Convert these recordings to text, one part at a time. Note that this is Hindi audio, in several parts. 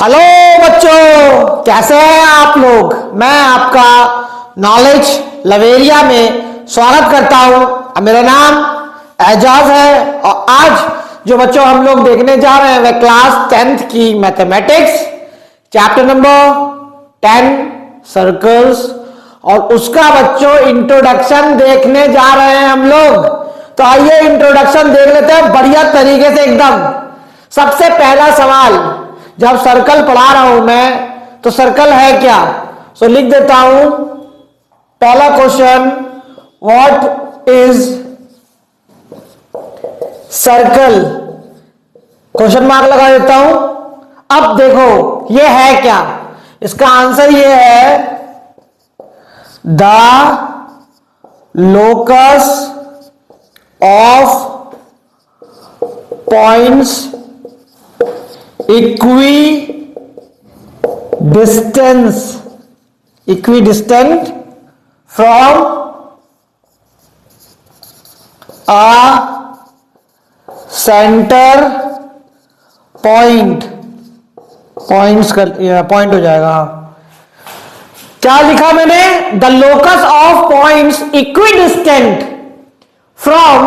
हेलो बच्चों, कैसे हैं आप लोग। मैं आपका नॉलेज लवेरिया में स्वागत करता हूं। मेरा नाम एजाज है और आज जो बच्चों हम लोग देखने जा रहे हैं वह क्लास 10th की मैथमेटिक्स चैप्टर नंबर 10 सर्कल्स और उसका बच्चों इंट्रोडक्शन देखने जा रहे हैं हम लोग। तो आइए इंट्रोडक्शन देख लेते हैं बढ़िया तरीके से एकदम। सबसे पहला सवाल, जब सर्कल पढ़ा रहा हूं मैं तो सर्कल है क्या, सो लिख देता हूं। पहला question, what is circle, question mark लगा देता हूं। अब देखो ये है क्या, इसका आंसर ये है the locus of points equidistant from a center point, point हो जाएगा। क्या लिखा मैंने, the locus of points equidistant from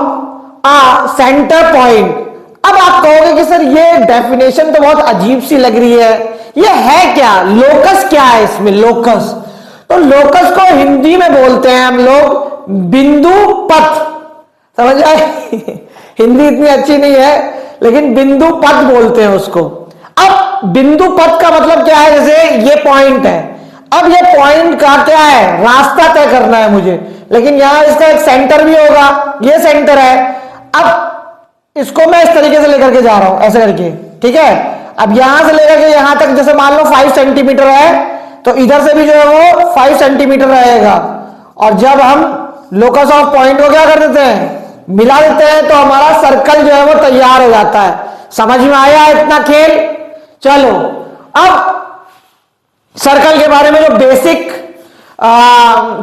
a centre point. अब आप कहोगे कि सर ये डेफिनेशन तो बहुत अजीब सी लग रही है, ये है क्या, लोकस क्या है इसमें। लोकस, तो लोकस को हिंदी में बोलते हैं हम लोग बिंदु पथ, समझ आए हिंदी इतनी अच्छी नहीं है लेकिन बिंदु पथ बोलते हैं उसको। अब बिंदु पथ का मतलब क्या है, जैसे ये पॉइंट है, अब ये पॉइंट का क्या है, रास्ता तय करना है मुझे, लेकिन यहां इसका एक सेंटर भी होगा, ये सेंटर है। अब इसको मैं इस तरीके से लेकर के जा रहा हूं, ऐसे करके, ठीक है। अब यहां से लेकर के यहां तक जैसे मान लो 5 सेंटीमीटर है, तो इधर से भी जो है वो 5 सेंटीमीटर रहेगा। और जब हम लोकस ऑफ पॉइंट को क्या कर देते हैं, मिला देते हैं, तो हमारा सर्कल जो है वो तैयार हो जाता है। समझ में आया इतना खेल। चलो अब सर्कल के बारे में जो बेसिक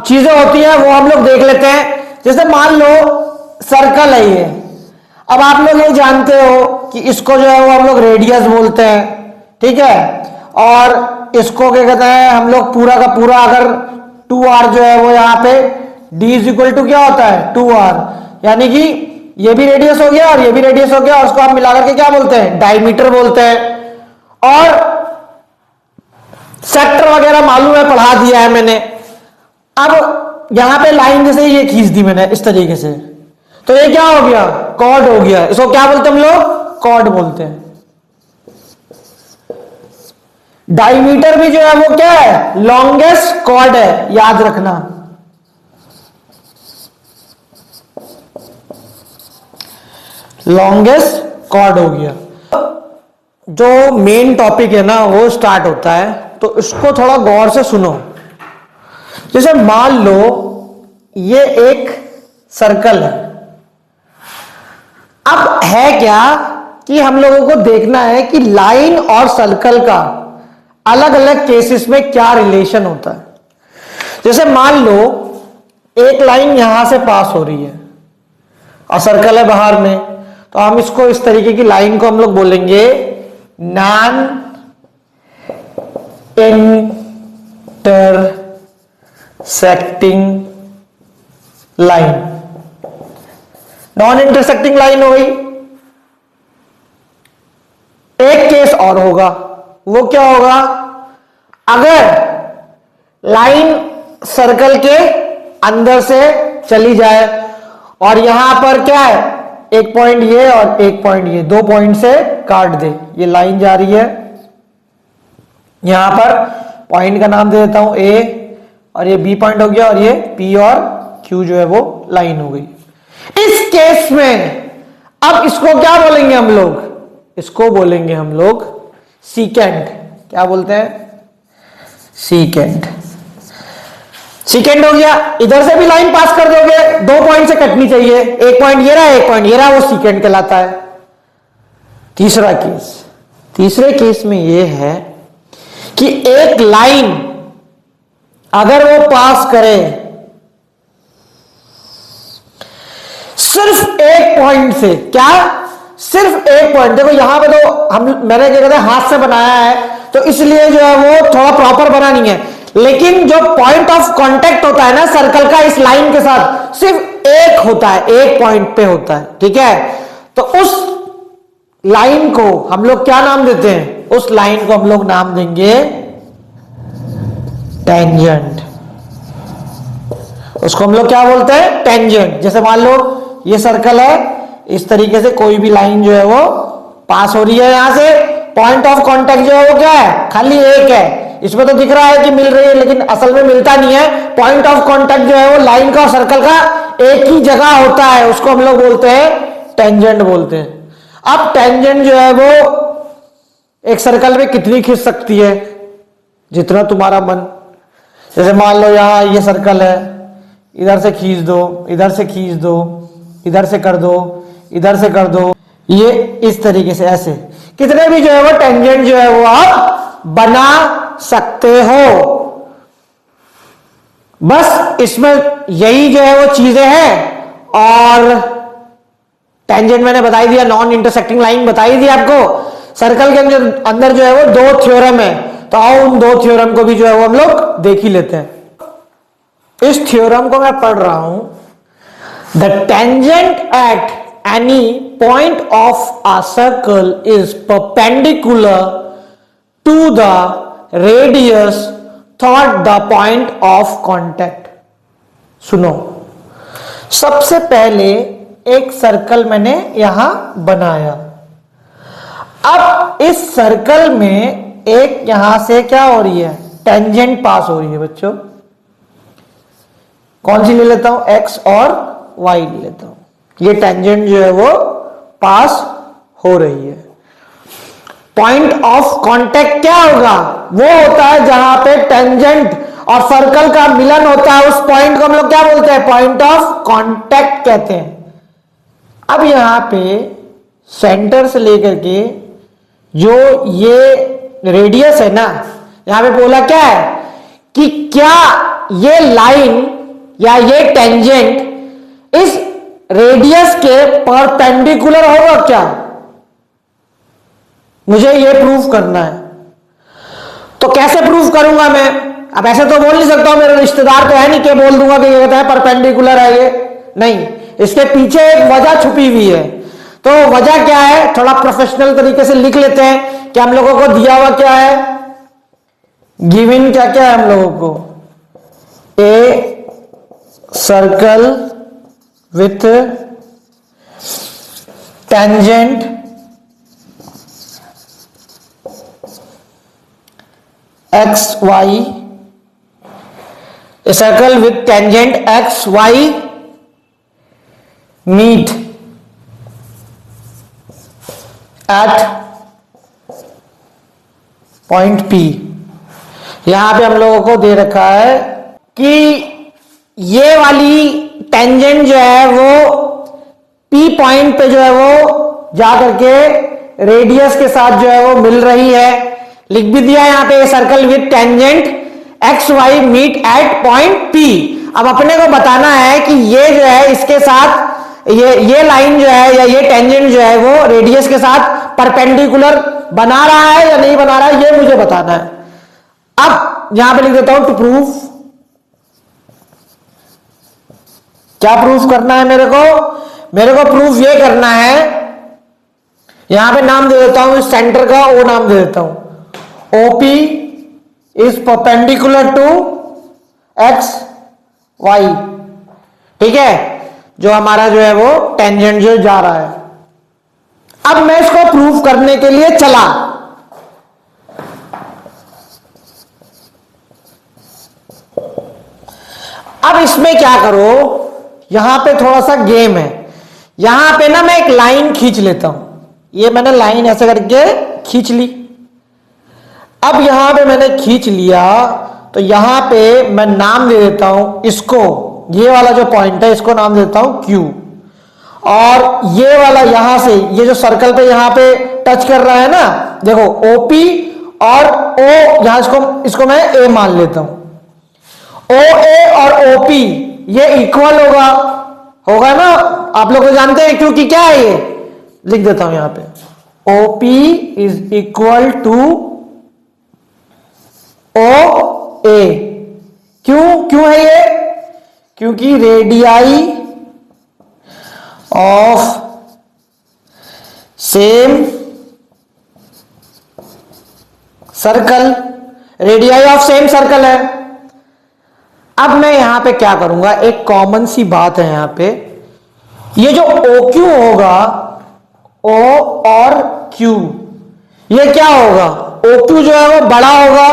चीजें होती हैं वो हम लोग देख लेते हैं। जैसे मान लो सर्कल है ये, अब आप लोग ये जानते हो कि इसको जो है वो हम लोग रेडियस बोलते हैं, ठीक है। और इसको क्या कहते हैं हम लोग, पूरा का पूरा अगर 2r जो है वो यहाँ पे d इज इक्वल टू क्या होता है 2r, यानी कि ये भी रेडियस हो गया और ये भी रेडियस हो गया, और उसको हम मिलाकर के क्या बोलते हैं, डायमीटर बोलते हैं। और सेक्टर वगैरह मालूम है, पढ़ा दिया है मैंने। अब यहां पे लाइन जैसे ये खींच दी मैंने इस तरीके से, तो ये क्या हो गया, कॉर्ड हो गया। इसको क्या बोलते हैं हम लोग, कॉर्ड बोलते हैं। डायमीटर भी जो है वो क्या है, लॉन्गेस्ट कॉर्ड है, याद रखना। लॉन्गेस्ट कॉर्ड हो गया। जो मेन टॉपिक है ना वो स्टार्ट होता है, तो इसको थोड़ा गौर से सुनो। जैसे मान लो ये एक सर्कल है। अब है क्या कि हम लोगों को देखना है कि लाइन और सर्कल का अलग अलग केसेस में क्या रिलेशन होता है। जैसे मान लो एक लाइन यहां से पास हो रही है और सर्कल है बाहर में, तो हम इसको इस तरीके की लाइन को हम लोग बोलेंगे non intersecting line. Non intersecting line हो गई। एक केस और होगा, वो क्या होगा, अगर लाइन सर्कल के अंदर से चली जाए और यहां पर क्या है, एक पॉइंट ये और एक पॉइंट ये, 2 पॉइंट से काट दे, ये लाइन जा रही है। यहां पर पॉइंट का नाम दे देता हूं ए, और ये बी पॉइंट हो गया, और ये पी और क्यू जो है वो लाइन हो गई। इस केस में अब इसको क्या बोलेंगे हम लोग, इसको बोलेंगे हम लोग सीकेंट। क्या बोलते हैं, सीकेंट। सीकेंट हो गया। इधर से भी लाइन पास कर दोगे, 2 पॉइंट से कटनी चाहिए, एक पॉइंट ये रहा, एक पॉइंट ये रहा, वो सीकेंट कहलाता है। तीसरा केस, तीसरे केस में ये है कि एक लाइन अगर वो पास करे सिर्फ एक पॉइंट से, क्या, सिर्फ एक पॉइंट। देखो यहां पे तो मैंने क्या कहते हैं हाथ से बनाया है, तो इसलिए जो है वो थोड़ा प्रॉपर बना नहीं है। लेकिन जो पॉइंट ऑफ कांटेक्ट होता है ना सर्कल का इस लाइन के साथ, सिर्फ एक होता है, एक पॉइंट पे होता है, ठीक है। तो उस लाइन को हम लोग क्या नाम देते हैं? उस लाइन को हम लोग नाम देंगे टेंजेंट। उसको हम लोग क्या बोलते हैं? टेंजेंट। जैसे मान लो ये सर्कल है, इस तरीके से कोई भी लाइन जो है वो पास हो रही है यहां से, पॉइंट ऑफ कांटेक्ट जो है वो क्या है? खाली एक है। इसमें तो दिख रहा है कि मिल रही है, लेकिन असल में मिलता नहीं है। पॉइंट ऑफ कांटेक्ट जो है वो लाइन का और सर्कल का एक ही जगह होता है, उसको हम लोग बोलते हैं टेंजेंट बोलते हैं। अब टेंजेंट जो है वो एक सर्कल में कितनी खींच सकती है? जितना तुम्हारा मन। जैसे मान लो यहां ये सर्कल है, इधर से खींच दो, इधर से खींच दो, इधर से कर दो, इधर से कर दो, ये इस तरीके से ऐसे कितने भी जो है वो टेंजेंट जो है वो आप बना सकते हो। बस इसमें यही जो है वो चीजें हैं। और टेंजेंट मैंने बताई दिया, नॉन इंटरसेक्टिंग लाइन बताई दी आपको। सर्कल के अंदर जो है वो दो थ्योरम है, तो आओ उन दो थ्योरम को भी जो है वो हम लोग देख ही लेते हैं। इस थ्योरम को मैं पढ़ रहा हूं, the tangent at any point of a circle is perpendicular to the radius thought the point of contact. सुनो, सबसे पहले एक सर्कल मैंने यहां बनाया। अब इस सर्कल में एक यहां से क्या हो रही है? टेंजेंट पास हो रही है बच्चों। कौन सी ले लेता हूं? एक्स और वाई ले लेता हूं। ये टेंजेंट जो है वो पास हो रही है। पॉइंट ऑफ कांटेक्ट क्या होगा? वो होता है जहां पे टेंजेंट और सर्कल का मिलन होता है, उस पॉइंट को हम लोग क्या बोलते हैं? पॉइंट ऑफ कांटेक्ट कहते हैं। अब यहां पे सेंटर से लेकर के जो ये रेडियस है ना, यहां पे बोला क्या है कि क्या ये लाइन या ये टेंजेंट इस रेडियस के परपेंडिकुलर होगा क्या? मुझे ये प्रूफ करना है। तो कैसे प्रूफ करूंगा मैं? अब ऐसे तो बोल नहीं सकता हूं, मेरा रिश्तेदार तो है नहीं कि बोल दूंगा कि ये कहता है परपेंडिकुलर है ये। नहीं, इसके पीछे एक वजह छुपी हुई है। तो वजह क्या है? थोड़ा प्रोफेशनल तरीके से लिख लेते हैं कि हम लोगों को दिया हुआ क्या है, गिवन क्या क्या है हम लोगों को। A circle with tangent X Y, a circle with tangent x y meet at point P। यहां पे हम लोगों को दे रखा है कि ये वाली टेंजेंट जो है वो P पॉइंट पे जो है वो जा करके रेडियस के साथ जो है वो मिल रही है। लिख भी दिया यहां पे circle with tangent X Y meet at point P। अब अपने को बताना है कि ये जो है इसके साथ ये लाइन जो है या ये टेंजेंट जो है वो रेडियस के साथ परपेंडिकुलर बना रहा है या नहीं बना रहा है, ये मुझे बताना है। अब यहां पे लिख देता हूं टू प्रूफ। क्या प्रूफ करना है मेरे को प्रूफ ये करना है, यहां पे नाम दे देता हूं इस सेंटर का, ओ नाम दे देता हूं OP is perpendicular to X Y. ठीक है, जो हमारा जो है वो टेंजेंट जो जा रहा है। अब मैं इसको प्रूफ करने के लिए चला। अब इसमें क्या करो, यहां पे थोड़ा सा गेम है। यहां पे ना मैं एक लाइन खींच लेता हूं। ये मैंने लाइन ऐसे करके खींच ली। अब यहां पे मैंने खींच लिया तो यहां पे मैं नाम दे देता हूं इसको, ये वाला जो पॉइंट है इसको नाम देता हूं Q। और ये वाला यहां से ये जो सर्कल पे यहां पे टच कर रहा है ना, देखो OP और O, यहां इसको मैं A मान लेता हूं। OA और OP ये इक्वल होगा ना, आप लोग तो जानते हैं क्योंकि क्या है ये, लिख देता हूं यहां पे OP is equal to O A. क्यों है ये? क्योंकि radii of same circle, radii of same circle है। अब मैं यहां पे क्या करूंगा, एक कॉमन सी बात है यहां पे, ये जो ओ क्यू होगा, ओ और क्यू, ये क्या होगा, ओ क्यू जो है वो बड़ा होगा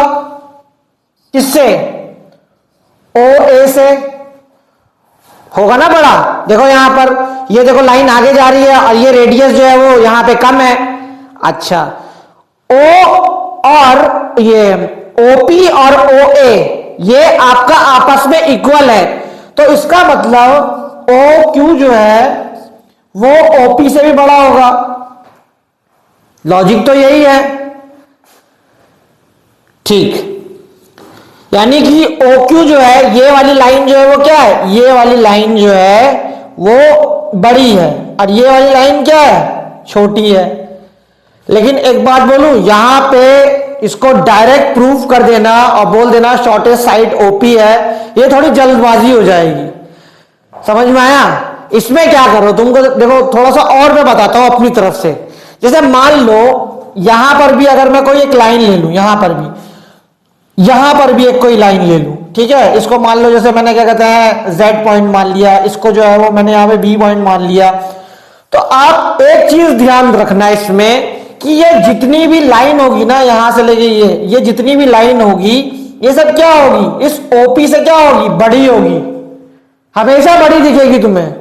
किससे, ओ ए से होगा ना बड़ा। देखो यहां पर, ये देखो लाइन आगे जा रही है और ये रेडियस जो है वो यहां पे कम है। अच्छा, ओ और ये ओपी और ओ ए ये आपका आपस में इक्वल है, तो इसका मतलब ओ क्यू जो है वो ओपी से भी बड़ा होगा। लॉजिक तो यही है, ठीक। यानी कि ओ क्यू जो है, ये वाली लाइन जो है वो क्या है, ये वाली लाइन जो है वो बड़ी है और ये वाली लाइन क्या है, छोटी है। लेकिन एक बात बोलूं, यहां पे इसको डायरेक्ट प्रूफ कर देना और बोल देना शॉर्टेस्ट साइड ओपी है, ये थोड़ी जल्दबाजी हो जाएगी। समझ में आया? इसमें क्या करो, तुमको देखो थोड़ा सा और मैं बताता हूं अपनी तरफ से। जैसे मान लो यहां पर भी अगर मैं कोई एक लाइन ले लूं, यहां पर भी एक कोई लाइन ले लूं, ठीक है। इसको मान लो, जैसे मैंने क्या कहते हैं Z पॉइंट मान लिया, इसको जो है वो मैंने यहां पे B पॉइंट मान लिया। तो आप एक चीज ध्यान रखना इसमें कि ये जितनी भी लाइन होगी ना, यहां से लेके ये जितनी भी लाइन होगी, ये सब क्या होगी, इस ओपी से क्या होगी, बड़ी होगी, हमेशा बड़ी दिखेगी तुम्हें।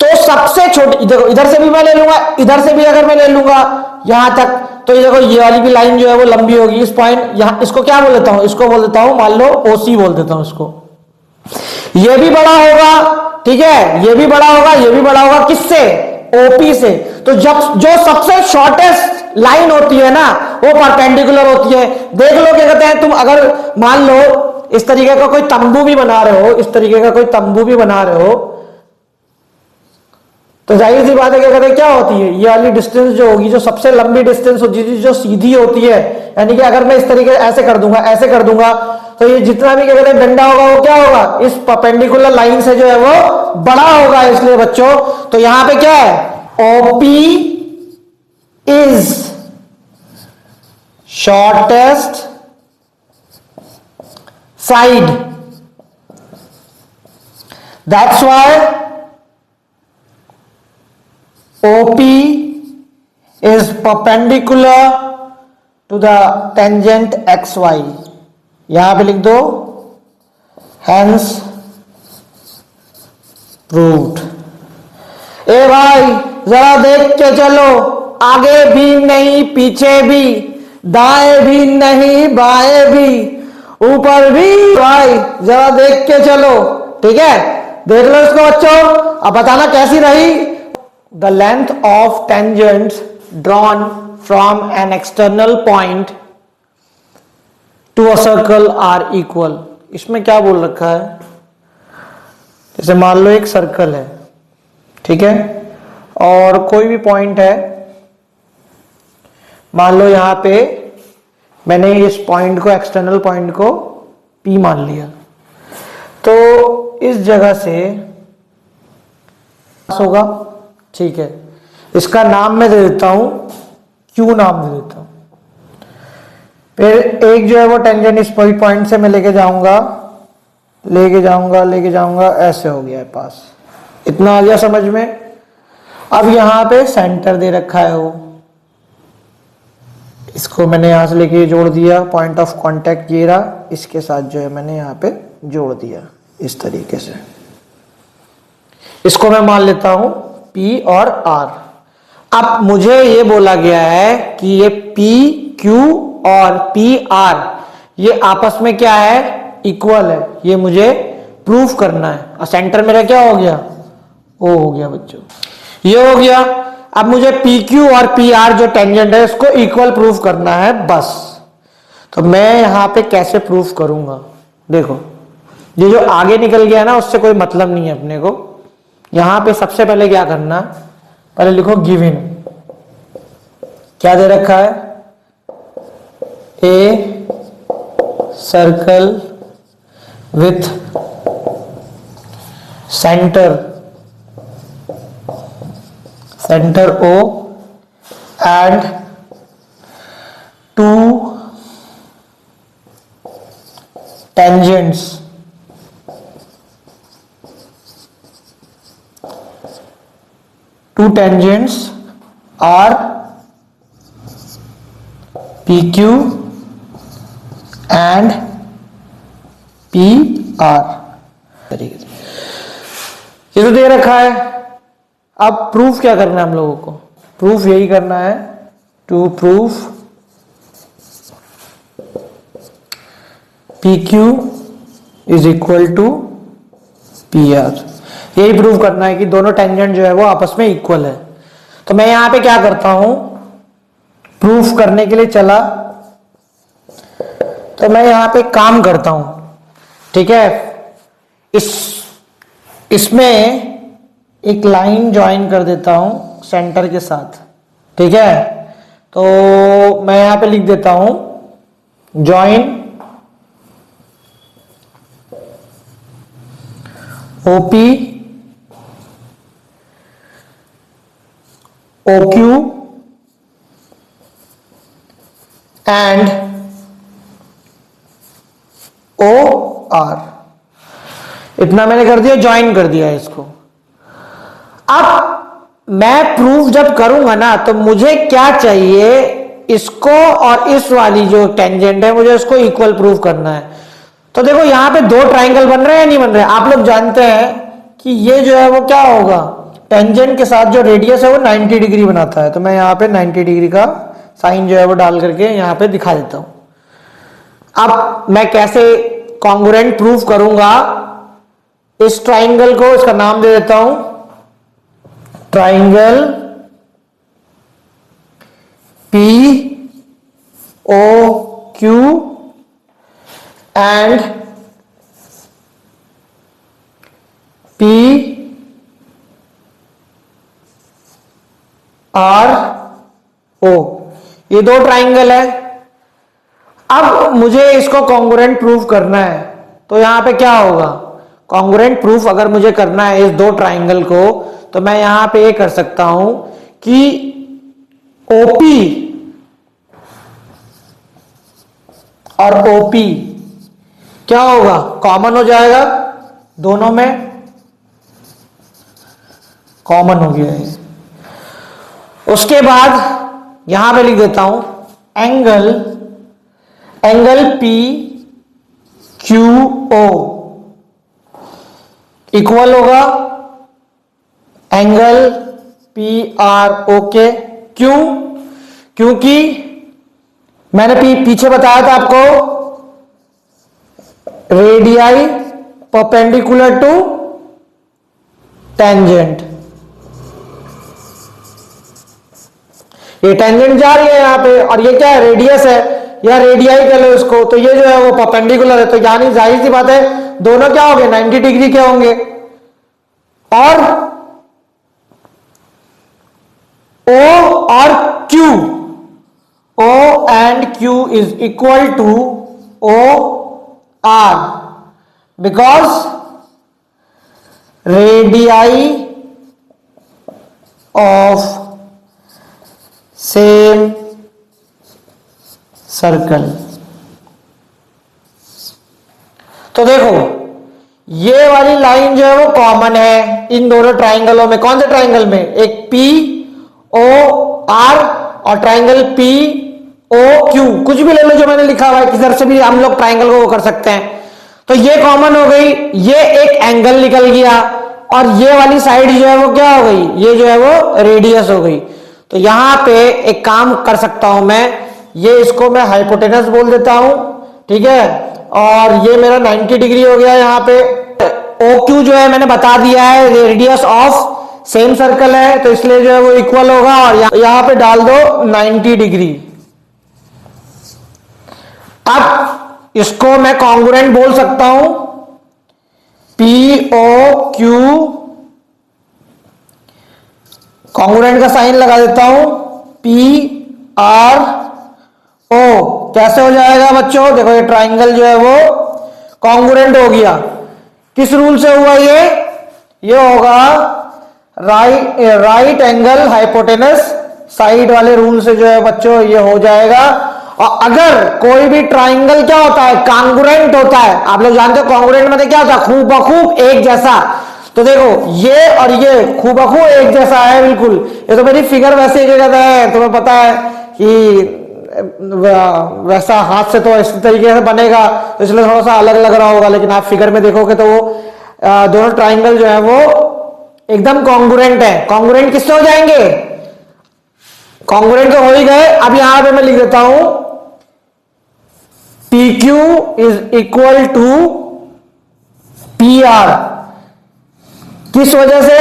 तो सबसे छोटी, देखो इधर से भी मैं ले लूंगा, इधर से भी अगर मैं ले लूंगा यहां तक, तो ये देखो ये वाली भी लाइन जो है वो लंबी होगी। इस पॉइंट यहां, इसको क्या बोल देता हूं, इसको बोल देता हूं, मान लो ओसी बोल देता हूं इसको। ये भी बड़ा होगा, ठीक है, ये भी बड़ा होगा, ये भी बड़ा होगा, किससे, ओपी से। तो जब जो सबसे शॉर्टेस्ट लाइन होती है ना, वो परपेंडिकुलर होती है। देख लो क्या कहते हैं, तुम अगर मान लो इस तरीके का कोई तंबू भी बना रहे हो, इस तरीके का कोई तंबू भी बना रहे हो, तो जाहिर सी बात है क्या कहते हैं, क्या होती है, ये वाली डिस्टेंस जो होगी, जो सबसे लंबी डिस्टेंस होती है, जो सीधी होती है, यानी कि अगर मैं इस तरीके ऐसे कर दूंगा, ऐसे कर दूंगा, तो ये जितना भी क्या कहते हैं डंडा होगा वो क्या होगा, इस परपेंडिकुलर लाइन से जो है वो बड़ा होगा। इसलिए बच्चों, तो यहां पे क्या है, OP is shortest side, that's why OP is perpendicular to the tangent XY। यहां पे लिख दो hence proved। ए भाई जरा देख के चलो, आगे भी नहीं पीछे भी, दाएं भी नहीं बाएं भी, ऊपर भी, भाई जरा देख के चलो, ठीक है। देख लो इसको बच्चों, अब बताना कैसी रही। The length of tangents drawn from an external point to a circle are equal। इसमें क्या बोल रखा है, जैसे मान लो एक सर्कल है, ठीक है, और कोई भी पॉइंट है, मान लो यहां पे मैंने इस पॉइंट को, एक्सटर्नल पॉइंट को P मान लिया, तो इस जगह से होगा, ठीक है। इसका नाम मैं दे देता हूं Q, नाम दे देता हूं। फिर एक जो है वो टेंजेंट इस पॉइंट से मैं लेके जाऊंगा, ऐसे हो गया है पास। इतना आ गया समझ में। अब यहां पे सेंटर दे रखा है वो, इसको मैंने यहां से लेके जोड़ दिया, पॉइंट ऑफ कांटेक्ट ये रहा, इसके साथ जो है मैंने यहां पे जोड़ दिया इस तरीके से। इसको मैं मान लेता हूं P और R। अब मुझे ये बोला गया है कि ये P Q और P R ये आपस में क्या है, इक्वल है, ये मुझे प्रूफ करना है। और सेंटर मेरा क्या हो गया, O हो गया बच्चों, ये हो गया। अब मुझे PQ और PR जो टेंजेंट है इसको इक्वल प्रूफ करना है बस। तो मैं यहां पे कैसे प्रूफ करूंगा, देखो ये जो आगे निकल गया ना उससे कोई मतलब नहीं है अपने को। यहां पे सबसे पहले क्या करना, पहले लिखो गिवन, क्या दे रखा है, A circle with centre O and two tangents are PQ and PR। ये तो दे रखा है। अब प्रूफ क्या करना है हम लोगों को? प्रूफ यही करना है, to proof PQ is equal to PR। यही प्रूफ करना है कि दोनों टेंजेंट जो है वो आपस में इक्वल है। तो मैं यहां पे क्या करता हूं, प्रूफ करने के लिए चला तो मैं यहां पे काम करता हूं, ठीक है। इसमें एक लाइन ज्वाइन कर देता हूं सेंटर के साथ, ठीक है। तो मैं यहां पे लिख देता हूं join OP OQ and OR। इतना मैंने कर दिया, ज्वाइन कर दिया इसको। अब मैं प्रूफ जब करूंगा ना तो मुझे क्या चाहिए, इसको और इस वाली जो टेंजेंट है मुझे इसको इक्वल प्रूफ करना है। तो देखो यहां पे दो ट्राइंगल बन रहे हैं या नहीं बन रहे? आप लोग जानते हैं कि ये जो है वो क्या होगा, टेंजेंट के साथ जो रेडियस है वो 90 डिग्री बनाता है। तो मैं यहां पे 90 डिग्री का साइन जो है वो डाल करके यहां पे दिखा देता हूं। अब मैं कैसे कॉन्ग्रुएंट प्रूफ करूंगा, इस ट्राइंगल को इसका नाम दे देता हूं ट्राइंगल POQ एंड PRO। ये दो ट्राइंगल है। अब मुझे इसको कॉन्ग्रुएंट प्रूफ करना है, तो यहां पे क्या होगा, कॉन्ग्रुएंट प्रूफ अगर मुझे करना है इस दो ट्राइंगल को, तो मैं यहां पे ये कर सकता हूं कि OP और OP क्या होगा, कॉमन हो जाएगा, दोनों में कॉमन हो गया है। उसके बाद यहां पे लिख देता हूं एंगल PQO इक्वल होगा एंगल PRO के। क्यों? क्योंकि मैंने पीछे बताया था आपको, रेडियाई परपेंडिकुलर टू टेंजेंट। ये टेंजेंट जा रही है यहां पे और ये क्या है, रेडियस है या रेडियाई कह लो इसको। तो ये जो है वो परपेंडिकुलर है, तो यानी जाहिर सी बात है दोनों क्या होंगे, 90 डिग्री के होंगे। और O और Q, O and Q is equal to OR because radii of same circle. तो देखो ये वाली लाइन जो है वो कॉमन है इन दोनों ट्राइंगलों में। कौन से ट्राइंगल में? एक POR और ट्राइंगल POQ। कुछ भी ले लो जो मैंने लिखा हुआ है, किधर से भी हम लोग ट्राइंगल को कर सकते हैं। तो ये कॉमन हो गई, ये एक एंगल निकल गया और ये वाली साइड जो है वो क्या हो गई, ये जो है वो रेडियस हो गई। तो यहां पे एक काम कर सकता हूं मैं, ये इसको मैं हाइपोटेनस बोल देता हूं, ठीक है। और ये मेरा 90 डिग्री हो गया। यहां पे OQ जो है मैंने बता दिया है रेडियस ऑफ सेम सर्कल है, तो इसलिए जो है वो इक्वल होगा। और यहां पे डाल दो 90 डिग्री। अब इसको मैं कॉन्ग्रुएंट बोल सकता हूं, POQ, कॉन्ग्रुएंट का साइन लगा देता हूं, PRO कैसे हो जाएगा बच्चों? देखो ये ट्राइंगल जो है वो कॉन्ग्रुएंट हो गया। किस रूल से हुआ ये होगा राइट एंगल हाइपोटेनस साइड वाले रूल से जो है बच्चों ये हो जाएगा। और अगर कोई भी ट्राइंगल क्या होता है? कॉन्ग्रुएंट होता है। आप लोग जानते हो कॉन्ग्रुएंट मतलब क्या होता है? खूब बखूब एक जैसा। तो देखो ये और ये खूब बखूब एक जैसा है बिल्कुल। ये तो मेरी फिगर वैसे ही कहता है, तुम्हें पता है कि वैसा हाथ से तो इस तरीके से बनेगा, तो इसलिए थोड़ा सा अलग लग रहा होगा, लेकिन आप फिगर में देखोगे तो वो दोनों ट्राइंगल जो है वो एकदम कॉन्ग्रुएंट है। कॉन्ग्रुएंट किससे हो जाएंगे? कॉन्ग्रुएंट तो हो ही गए। अब यहां पे मैं लिख देता हूं PQ is equal to PR। किस वजह से?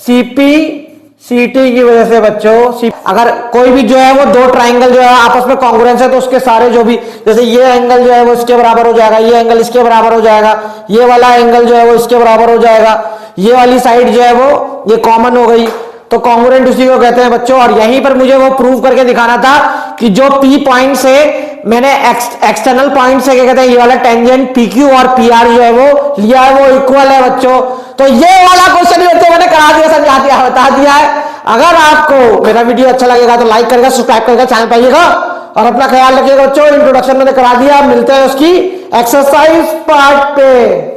CP CT की वजह से बच्चों। अगर कोई भी जो है वो दो ट्राइंगल जो है आपस में कॉन्ग्रुएंस है तो उसके सारे जो भी, जैसे ये एंगल जो है वो इसके बराबर हो जाएगा, ये एंगल इसके बराबर हो जाएगा, ये वाला एंगल जो है वो इसके बराबर हो जाएगा, ये वाली साइड जो है वो ये कॉमन हो गई, तो कॉन्ग्रुएंट उसी को कहते हैं बच्चों। और यहीं पर मुझे वो प्रूव करके दिखाना था कि जो P पॉइंट से मैंने एक्सटर्नल पॉइंट से क्या कहते हैं ये वाला टेंजेंट PQ और PR जो है वो लिया है वो इक्वल है बच्चों। तो ये वाला क्वेश्चन भी बच्चों मैंने करा दिया, समझा दिया, बता दिया है। अगर आपको मेरा वीडियो अच्छा लगेगा तो लाइक करेगा, सब्सक्राइब करेगा, चैनल पर आइएगा और अपना ख्याल रखिएगा बच्चों। इंट्रोडक्शन मैंने करा दिया, मिलते हैं उसकी एक्सरसाइज पार्ट पे।